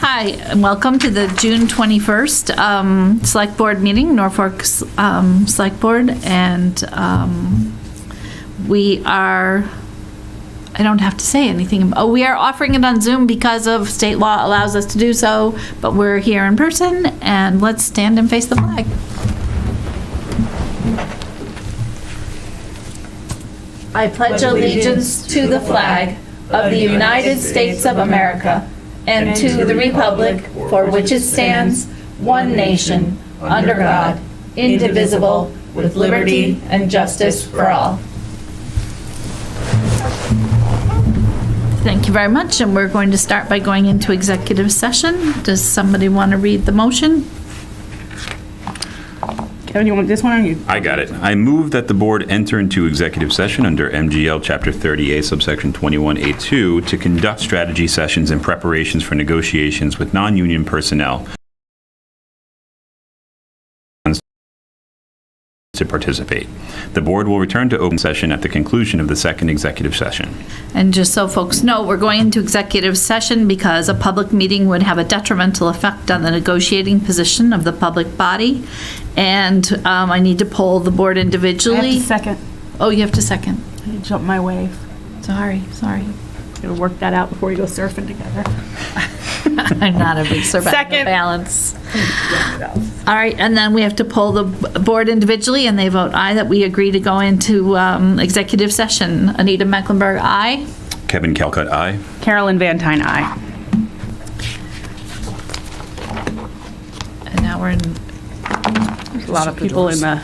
Hi, and welcome to the June 21st Select Board meeting, Norfolk Select Board, and we are, I don't have to say anything. Oh, we are offering it on Zoom because of state law allows us to do so, but we're here in person, and let's stand and face the flag. I pledge allegiance to the flag of the United States of America and to the republic for which it stands, one nation, under God, indivisible, with liberty and justice for all. Thank you very much, and we're going to start by going into executive session. Does somebody want to read the motion? Kevin, you want this one or you? I got it. I move that the board enter into executive session under MGL Chapter 30A, subsection 21A2, to conduct strategy sessions and preparations for negotiations with non-union personnel to participate. The board will return to open session at the conclusion of the second executive session. And just so folks know, we're going into executive session because a public meeting would have a detrimental effect on the negotiating position of the public body. And I need to poll the board individually. I have to second. Oh, you have to second. You jumped my wave. Sorry. Gotta work that out before we go surfing together. I'm not a big servant of Second. balance. All right, and then we have to poll the board individually, and they vote aye that we agree to go into executive session. Anita Mecklenburg, aye. Kevin Calcutt, aye. Carolyn Van Tyne, aye. And now we're in. There's a lot of people in the.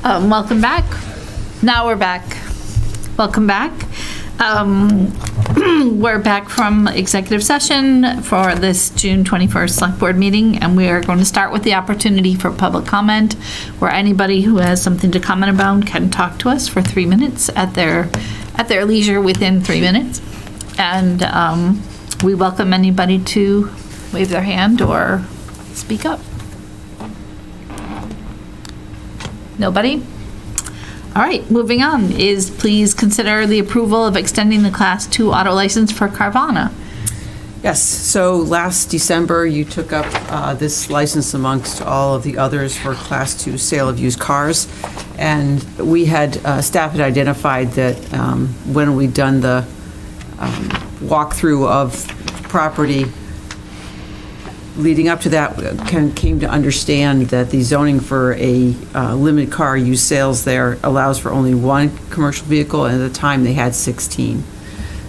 Welcome back. Now we're back. Welcome back. We're back from executive session for this June 21st Select Board meeting, and we are going to start with the opportunity for public comment, where anybody who has something to comment about can talk to us for 3 minutes at their leisure within 3 minutes. And we welcome anybody to wave their hand or speak up. Nobody? All right, moving on is please consider the approval of extending the Class 2 auto license for Carvana. Yes, so last December, you took up this license amongst all of the others for Class 2 sale of used cars. And we had, staff had identified that when we'd done the walkthrough of property leading up to that, came to understand that the zoning for a limited car use sales there allows for only one commercial vehicle, and at the time they had 16.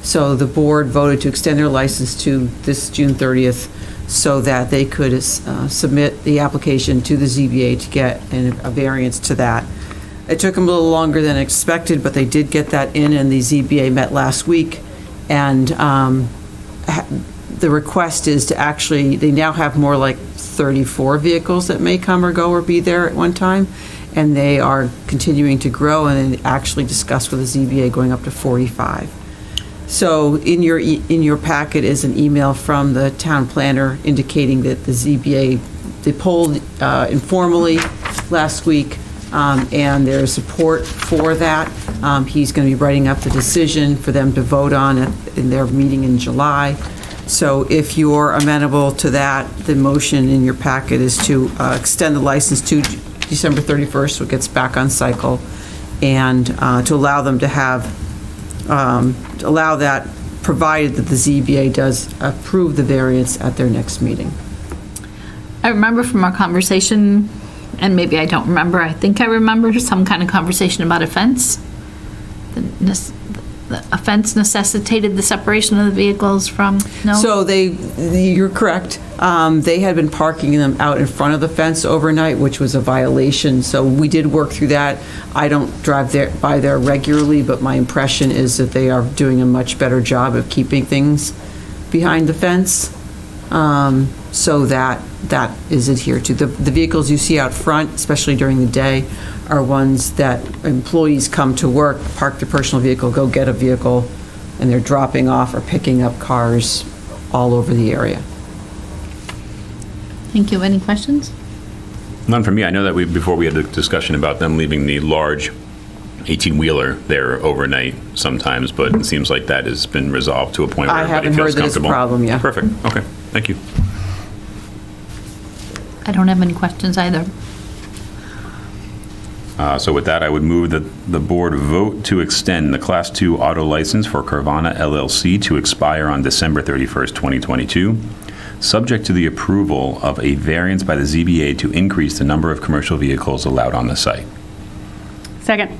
So the board voted to extend their license to this June 30th so that they could submit the application to the ZBA to get a variance to that. It took them a little longer than expected, but they did get that in, and the ZBA met last week. And the request is to actually, they now have more like 34 vehicles that may come or go or be there at one time, and they are continuing to grow, and then actually discussed with the ZBA going up to 45. So in your packet is an email from the town planner indicating that the ZBA, they polled informally last week, and there's support for that. He's going to be writing up the decision for them to vote on in their meeting in July. So if you're amenable to that, the motion in your packet is to extend the license to December 31st, so it gets back on cycle, and to allow them to have, allow that, provided that the ZBA does approve the variance at their next meeting. I remember from our conversation, and maybe I don't remember, I think I remember some kind of conversation about a fence. A fence necessitated the separation of the vehicles from, no? So you're correct. They had been parking them out in front of the fence overnight, which was a violation. So we did work through that. I don't drive by there regularly, but my impression is that they are doing a much better job of keeping things behind the fence, so that is adhered to. The vehicles you see out front, especially during the day, are ones that employees come to work, park their personal vehicle, go get a vehicle, and they're dropping off or picking up cars all over the area. Thank you. Any questions? None for me. I know that before we had a discussion about them leaving the large 18-wheeler there overnight sometimes, but it seems like that has been resolved to a point where everybody feels comfortable. I haven't heard that it's a problem, yeah. Perfect. Okay. Thank you. I don't have any questions either. So with that, I would move that the board vote to extend the Class 2 auto license for Carvana LLC to expire on December 31st, 2022, subject to the approval of a variance by the ZBA to increase the number of commercial vehicles allowed on the site. Second.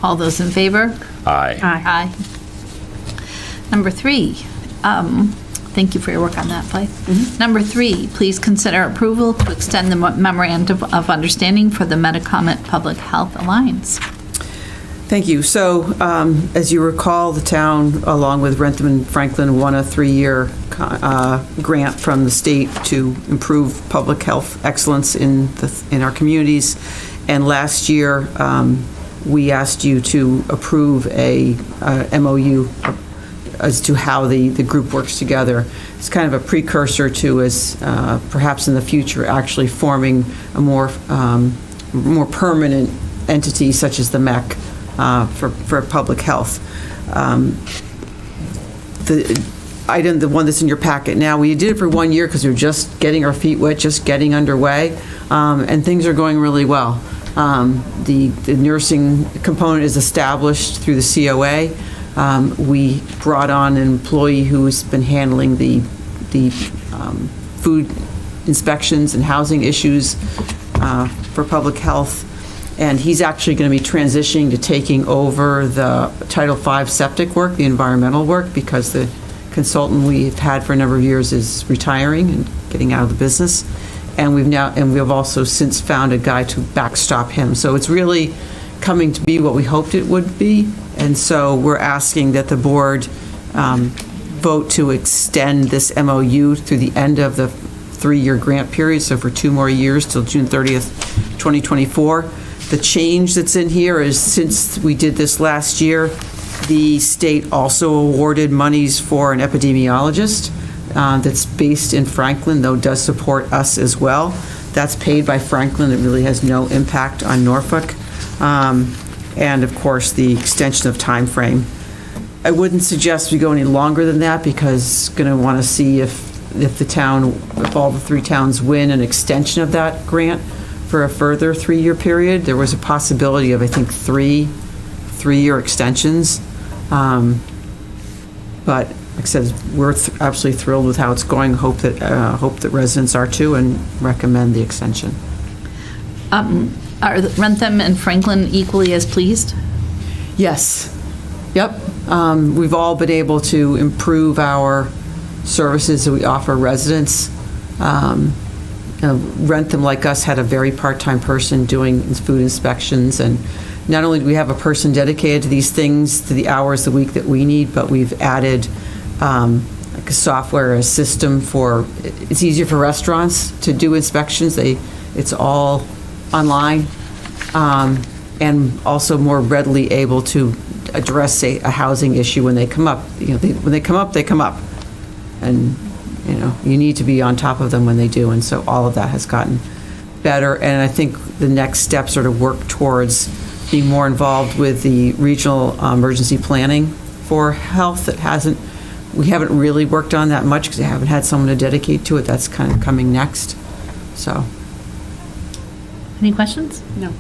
All those in favor? Aye. Aye. Number 3, thank you for your work on that, Clay. Number 3, please consider approval to extend the memorandum of understanding for the Metacomet Public Health Alliance. Thank you. So, as you recall, the town, along with Rentham and Franklin, won a 3-year grant from the state to improve public health excellence in our communities. And last year, we asked you to approve a MOU as to how the group works together. It's kind of a precursor to us, perhaps in the future, actually forming a more permanent entity such as the MEC for public health. The one that's in your packet now, we did it for 1 year because we were just getting our feet wet, just getting underway, and things are going really well. The nursing component is established through the COA. We brought on an employee who's been handling the food inspections and housing issues for public health, and he's actually going to be transitioning to taking over the Title V septic work, the environmental work, because the consultant we've had for a number of years is retiring and getting out of the business. and we have also since found a guy to backstop him. So it's really coming to be what we hoped it would be, and so we're asking that the board vote to extend this MOU through the end of the 3-year grant period, so for 2 more years till June 30th, 2024. The change that's in here is, since we did this last year, the state also awarded monies for an epidemiologist that's based in Franklin, though does support us as well. That's paid by Franklin. It really has no impact on Norfolk. And of course, the extension of time frame. I wouldn't suggest we go any longer than that, because going to want to see if all the 3 towns win an extension of that grant for a further 3-year period. There was a possibility of, I think, 3-year extensions. But like I said, we're absolutely thrilled with how it's going. Hope that residents are too, and recommend the extension. Are Rentham and Franklin equally as pleased? Yes. Yep. We've all been able to improve our services that we offer residents. Rentham, like us, had a very part-time person doing food inspections, and not only do we have a person dedicated to these things, to the hours a week that we need, but we've added like a software, a system for, it's easier for restaurants to do inspections. It's all online, and also more readily able to address, say, a housing issue when they come up. When they come up, they come up. And, you need to be on top of them when they do. And so all of that has gotten better. And I think the next steps are to work towards being more involved with the regional emergency planning for health. We haven't really worked on that much because I haven't had someone to dedicate to it. That's kind of coming next. So. Any questions? No.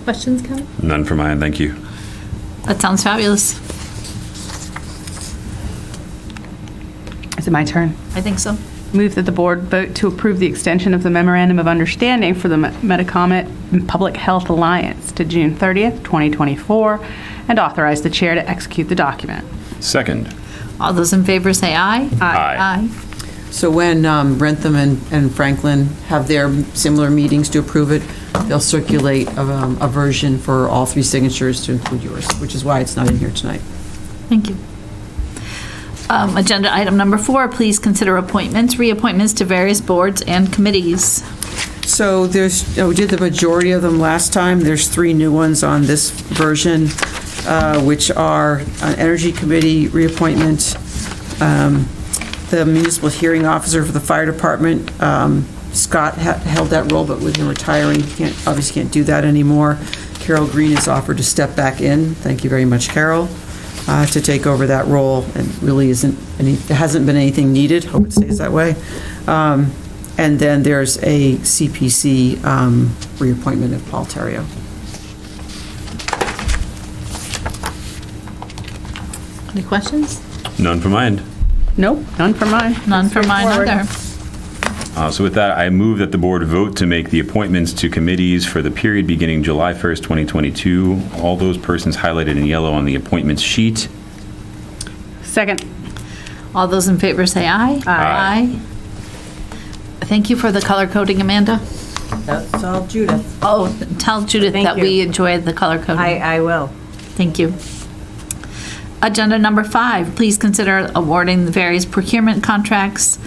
Questions, Kevin? None from my end, thank you. That sounds fabulous. Is it my turn? I think so. Move that the board vote to approve the extension of the Memorandum of Understanding for the Metacomet Public Health Alliance to June 30th, 2024, and authorize the chair to execute the document. Second. All those in favor say aye. Aye. So when Rentham and Franklin have their similar meetings to approve it, they'll circulate a version for all 3 signatures to include yours, which is why it's not in here tonight. Thank you. Agenda item number 4, please consider reappointments to various boards and committees. So we did the majority of them last time. There's 3 new ones on this version, which are an Energy Committee reappointment, the Municipal Hearing Officer for the Fire Department. Scott held that role, but with him retiring, he obviously can't do that anymore. Carol Green has offered to step back in. Thank you very much, Carol, to take over that role. And really there hasn't been anything needed. Hope it stays that way. And then there's a CPC reappointment of Paul Terrio. Any questions? None from my end. Nope, none for mine. None for mine either. So with that, I move that the board vote to make the appointments to committees for the period beginning July 1st, 2022. All those persons highlighted in yellow on the appointments sheet. Second. All those in favor say aye. Aye. Thank you for the color coding, Amanda. That's all Judith. Oh, tell Judith Thank that you. we enjoyed the color coding. I will. Thank you. Agenda number 5, please consider awarding the various procurement contracts.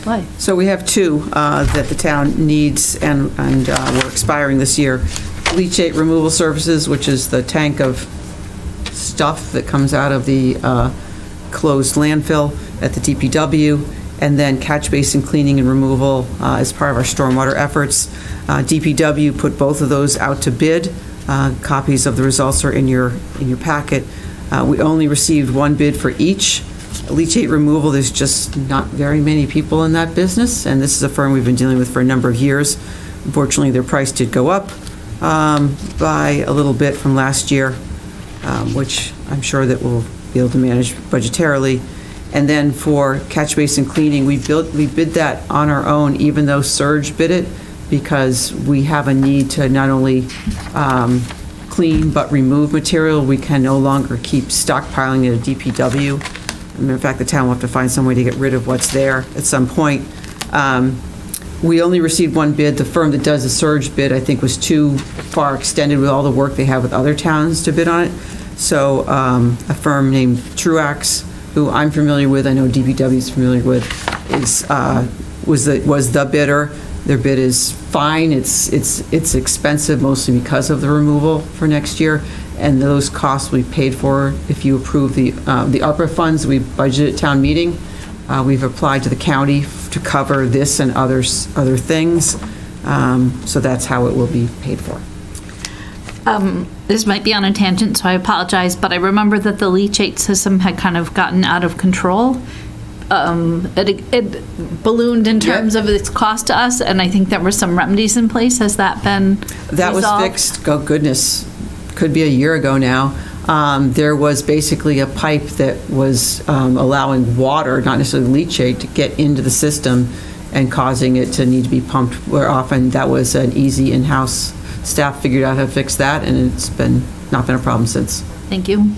What? So we have 2 that the town needs and we're expiring this year. Leachate removal services, which is the tank of stuff that comes out of the closed landfill at the DPW, and then catch basin cleaning and removal as part of our stormwater efforts. DPW put both of those out to bid. Copies of the results are in your packet. We only received 1 bid for each. Leachate removal, there's just not very many people in that business, and this is a firm we've been dealing with for a number of years. Unfortunately, their price did go up by a little bit from last year, which I'm sure that we'll be able to manage budgetarily. And then for catch basin cleaning, we bid that on our own, even though Surge bid it, because we have a need to not only clean but remove material. We can no longer keep stockpiling at a DPW. In fact, the town will have to find some way to get rid of what's there at some point. We only received one bid. The firm that does the surge bid, I think, was too far extended with all the work they have with other towns to bid on it. So a firm named Truax, who I'm familiar with, I know DPW is familiar with, was the bidder. Their bid is fine. It's expensive mostly because of the removal for next year, and those costs we paid for if you approve the ARPA funds we budgeted at town meeting. We've applied to the county to cover this and other things, so that's how it will be paid for. This might be on a tangent, so I apologize, but I remember that the leachate system had kind of gotten out of control. It ballooned in terms of its cost to us, and I think there were some remedies in place. Has that been That was resolved? fixed, oh goodness, could be a year ago now. There was basically a pipe that was allowing water, not necessarily leachate, to get into the system and causing it to need to be pumped where often. That was an easy in-house. Staff figured out how to fix that, and it's not been a problem since. Thank you.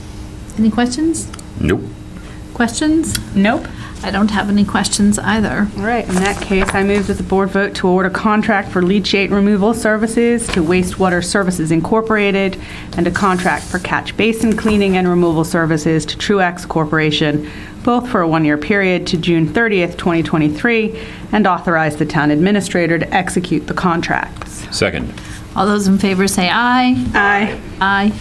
Any questions? Nope. Questions? Nope. I don't have any questions either. All right, in that case, I move that the board vote to award a contract for leachate removal services to Wastewater Services Incorporated and a contract for catch basin cleaning and removal services to Truax Corporation, both for a one-year period to June 30th, 2023, and authorize the town administrator to execute the contracts. Second. All those in favor say aye. Aye. Aye.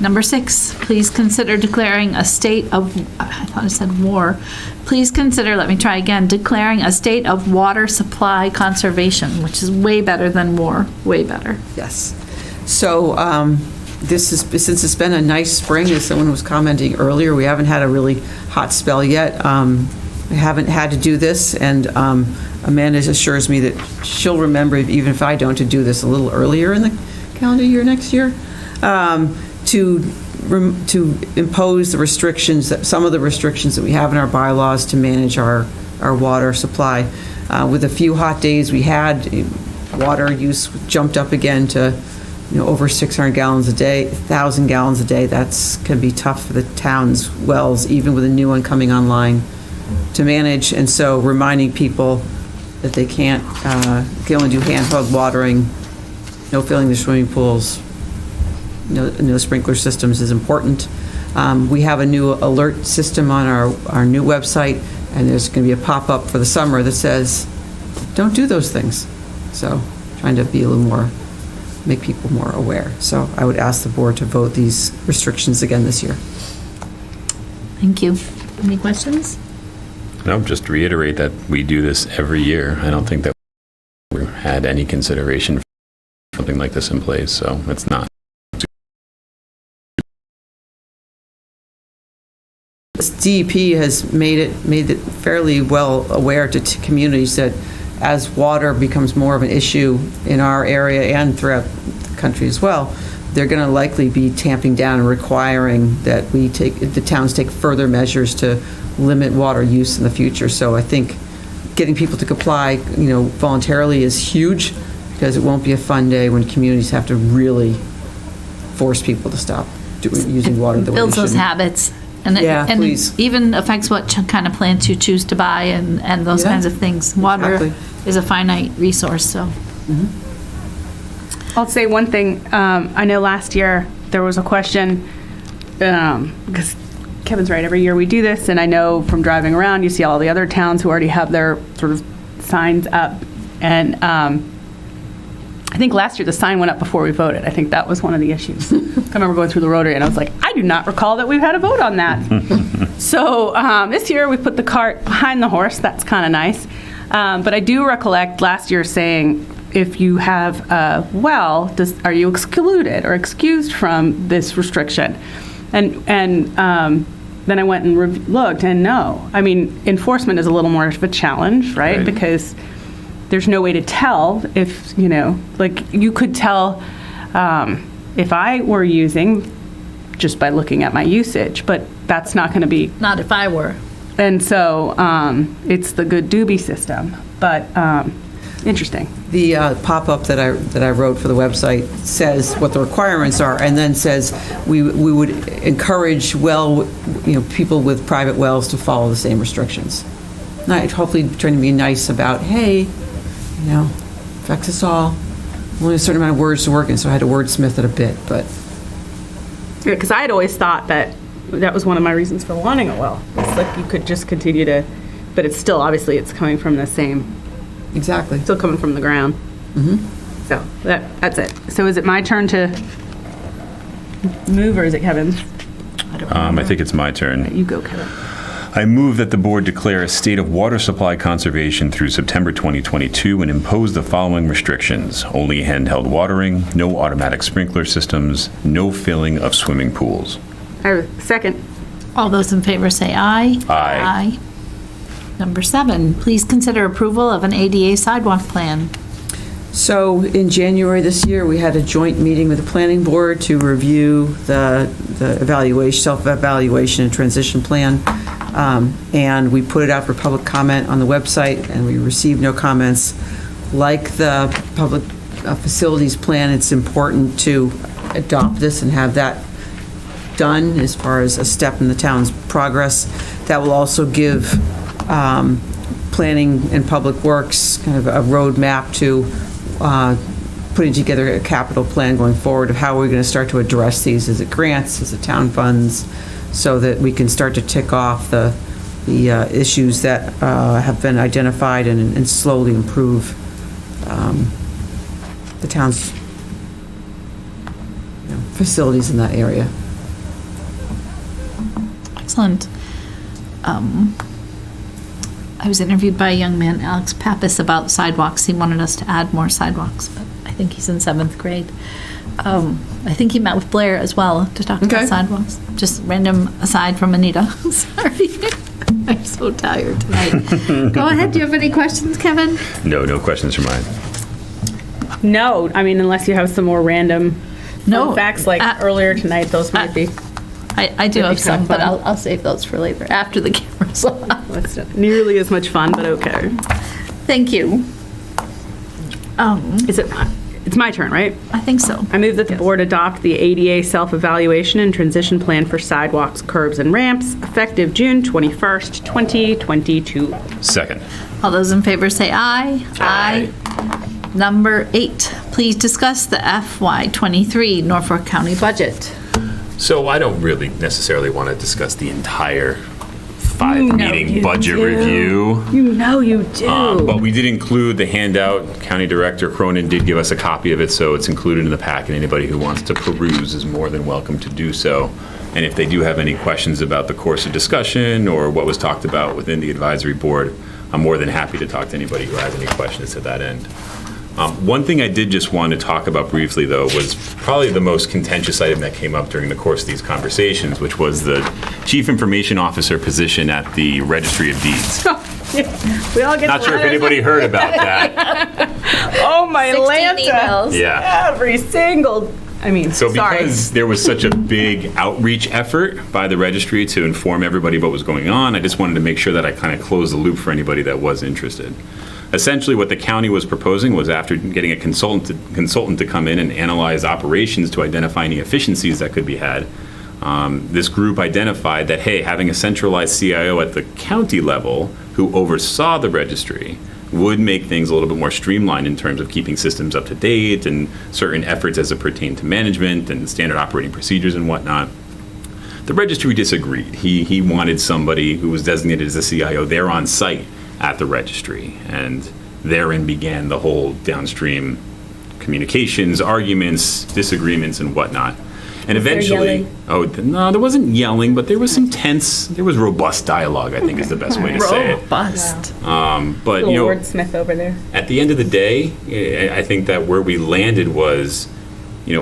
Number 6, please consider declaring a state of, I thought it said war. Please consider, let me try again, declaring a state of water supply conservation, which is way better than war, way better. Yes. So since it's been a nice spring, as someone was commenting earlier, we haven't had a really hot spell yet. We haven't had to do this, and Amanda assures me that she'll remember, even if I don't, to do this a little earlier in the calendar year next year, to impose the restrictions, some of the restrictions that we have in our bylaws to manage our water supply. With a few hot days we had, water use jumped up again to over 600 gallons a day, 1,000 gallons a day. That's can be tough for the town's wells, even with a new one coming online, to manage. And so reminding people that they can only do handheld watering, no filling the swimming pools, no sprinkler systems is important. We have a new alert system on our new website, and there's going to be a pop-up for the summer that says, don't do those things. So trying to be a little more, make people more aware. So I would ask the board to vote these restrictions again this year. Thank you. Any questions? No, just to reiterate that we do this every year. I don't think that we had any consideration for something like this in place, so it's not. DEP has made it fairly well aware to communities that as water becomes more of an issue in our area and throughout the country as well, they're going to likely be tamping down and requiring that the towns take further measures to limit water use in the future. So I think getting people to comply, voluntarily is huge, because it won't be a fun day when communities have to really force people to stop using water the way they Builds those shouldn't. habits. And it, Yeah, and please. it even affects what kind of plants you choose to buy and those Yeah, kinds of things. Water exactly. is a finite resource, so. I'll say one thing. I know last year there was a question, because Kevin's right, every year we do this, and I know from driving around, you see all the other towns who already have their sort of signs up. And I think last year the sign went up before we voted. I think that was one of the issues. I remember going through the Rotary, and I was like, I do not recall that we've had a vote on that. So this year we put the cart behind the horse. That's kind of nice. But I do recollect last year saying, if you have a well, are you excluded or excused from this restriction? And then I went and looked, and no. I mean, enforcement is a little more of a challenge, right? Because there's no way to tell if, you could tell if I were using just by looking at my usage, but that's not going to be. Not if I were. And so it's the good doobie system, but interesting. The pop-up that I wrote for the website says what the requirements are, and then says we would encourage people with private wells to follow the same restrictions. hopefully trying to be nice about, hey, affects us all. Only a certain amount of words to work in, so I had to wordsmith it a bit, but. Because I had always thought that was one of my reasons for wanting a well. It's like you could just continue to, but it's still, obviously, it's coming from the same, Exactly. still coming from the ground. So that's it. So is it my turn to move, or is it Kevin's? I think it's my turn. You go, Kevin. I move that the board declare a state of water supply conservation through September 2022 and impose the following restrictions: only handheld watering, no automatic sprinkler systems, no filling of swimming pools. Second. All those in favor say aye. Aye. Number 7, please consider approval of an ADA sidewalk plan. So in January this year, we had a joint meeting with the planning board to review the evaluation, self-evaluation and transition plan. And we put it out for public comment on the website, and we received no comments. Like the public facilities plan, it's important to adopt this and have that done as far as a step in the town's progress. That will also give planning and public works kind of a roadmap to putting together a capital plan going forward of how we're going to start to address these. Is it grants? Is it town funds? So that we can start to tick off the issues that have been identified and slowly improve the town's facilities in that area. Excellent. I was interviewed by a young man, Alex Pappas, about sidewalks. He wanted us to add more sidewalks, but I think he's in 7th grade. I think he met with Blair as well to talk Okay. about sidewalks. Just random aside from Anita. Sorry. I'm so tired tonight. Go ahead. Do you have any questions, Kevin? No questions from mine. No, I mean, unless you have some more random No, facts like earlier tonight, those might be. I do That'd have be some, but fun. I'll save those for later, after the camera's off. It's not nearly as much fun, but okay. Thank you. It's my turn, right? I think so. I move that the board adopt the ADA self-evaluation and transition plan for sidewalks, curbs, and ramps effective June 21st, 2022. Second. All those in favor say aye. Aye. Number 8, please discuss the FY23 Norfolk County budget. So I don't really necessarily want to discuss the entire 5-meeting budget review. You know you do. But we did include the handout. County Director Cronin did give us a copy of it, so it's included in the packet. Anybody who wants to peruse is more than welcome to do so. And if they do have any questions about the course of discussion or what was talked about within the advisory board, I'm more than happy to talk to anybody who has any questions to that end. One thing I did just want to talk about briefly, though, was probably the most contentious item that came up during the course of these conversations, which was the Chief Information Officer position at the Registry of Deeds. We all get Not sure if anybody heard about that. Oh, my 16 Lanta. emails. Yeah. Every single, So sorry. because there was such a big outreach effort by the registry to inform everybody what was going on, I just wanted to make sure that I kind of closed the loop for anybody that was interested. Essentially, what the county was proposing was, after getting a consultant to come in and analyze operations to identify any efficiencies that could be had, this group identified that, hey, having a centralized CIO at the county level who oversaw the registry would make things a little bit more streamlined in terms of keeping systems up to date and certain efforts as it pertained to management and standard operating procedures and whatnot. The registry disagreed. He wanted somebody who was designated as a CIO there on site at the registry, and therein began the whole downstream communications, arguments, disagreements, and whatnot. And eventually, no, there wasn't yelling, but there was some there was robust dialogue, I think is the best way to say it. Robust. But, little wordsmith over there. at the end of the day, I think that where we landed was,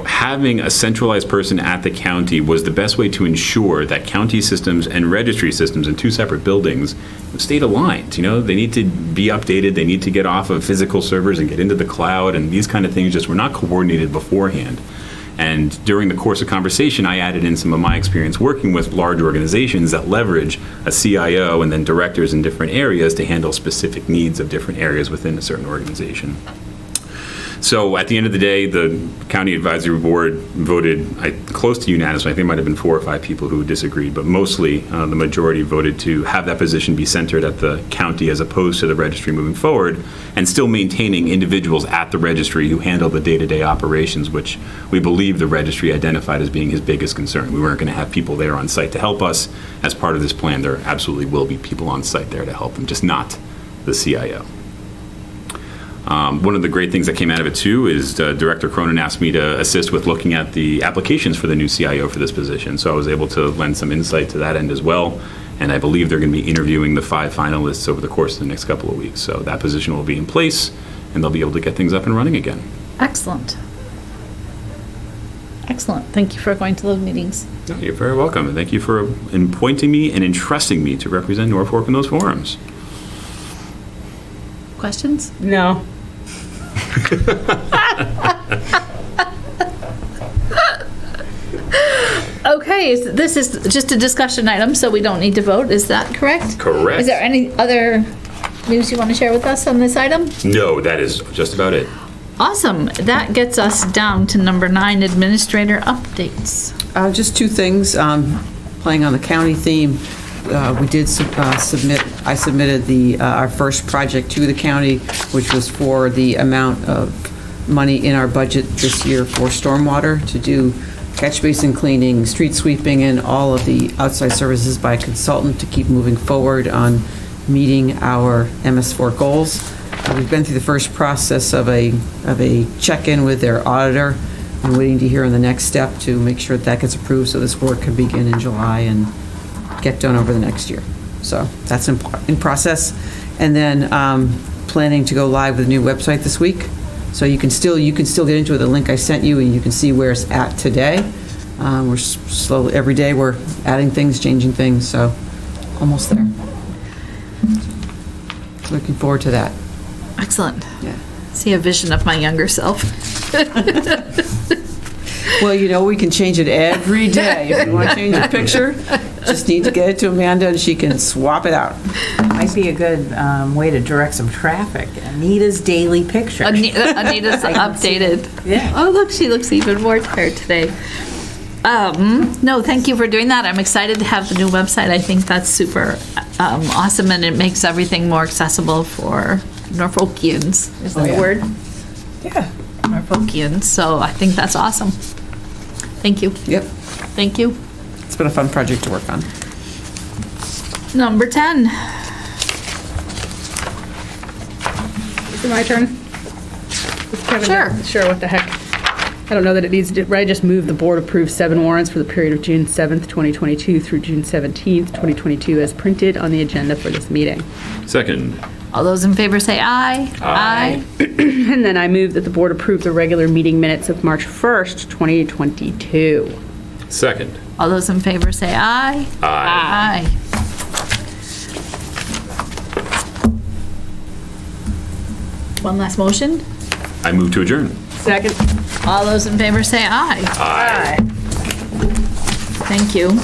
having a centralized person at the county was the best way to ensure that county systems and registry systems in 2 separate buildings stayed aligned. They need to be updated, they need to get off of physical servers and get into the cloud, and these kind of things just were not coordinated beforehand. And during the course of conversation, I added in some of my experience working with large organizations that leverage a CIO and then directors in different areas to handle specific needs of different areas within a certain organization. So at the end of the day, the county advisory board voted close to unanimously. I think it might have been 4 or 5 people who disagreed, but mostly the majority voted to have that position be centered at the county as opposed to the registry moving forward, and still maintaining individuals at the registry who handle the day-to-day operations, which we believe the registry identified as being his biggest concern. We weren't going to have people there on site to help us. As part of this plan, there absolutely will be people on site there to help them, just not the CIO. One of the great things that came out of it, too, is Director Cronin asked me to assist with looking at the applications for the new CIO for this position. So I was able to lend some insight to that end as well. And I believe they're going to be interviewing the 5 finalists over the course of the next couple of weeks. So that position will be in place, and they'll be able to get things up and running again. Excellent. Excellent. Thank you for going to those meetings. No, you're very welcome. And thank you for appointing me and entrusting me to represent Norfolk in those forums. Questions? No. Okay, this is just a discussion item, so we don't need to vote. Is that correct? Correct. Is there any other news you want to share with us on this item? No, that is just about it. Awesome. That gets us down to number 9, administrator updates. Just 2 things, playing on the county theme. We did submit, I submitted our first project to the county, which was for the amount of money in our budget this year for stormwater to do catch basin cleaning, street sweeping, and all of the outside services by a consultant to keep moving forward on meeting our MS4 goals. We've been through the first process of a check-in with their auditor. I'm waiting to hear on the next step to make sure that gets approved so this work can begin in July and get done over the next year. So that's in process. And then planning to go live with a new website this week. So you can still get into it, the link I sent you, and you can see where it's at today. We're slowly, every day we're adding things, changing things, so almost there. Looking forward to that. Excellent. Yeah. See a vision of my younger self. Well, we can change it every day. If you want to change a picture, just need to get it to Amanda and she can swap it out. Might be a good way to direct some traffic. Anita's daily picture. Anita's updated. Yeah. Oh, look, she looks even more tired today. No, thank you for doing that. I'm excited to have the new website. I think that's super awesome, and it makes everything more accessible for Norfolkians. Is that a word? Yeah. Norfolkians. So I think that's awesome. Thank you. Yep. Thank you. It's been a fun project to work on. Number 10. Is it my turn? Sure. Sure, what the heck. I don't know that it needs to, I just moved the board approved 7 warrants for the period of June 7th, 2022 through June 17th, 2022 as printed on the agenda for this meeting. Second. All those in favor say aye. Aye. And then I move that the board approve the regular meeting minutes of March 1st, 2022. Second. All those in favor say aye. Aye. Aye. One last motion. I move to adjourn. Second. All those in favor say aye. Aye. Thank you.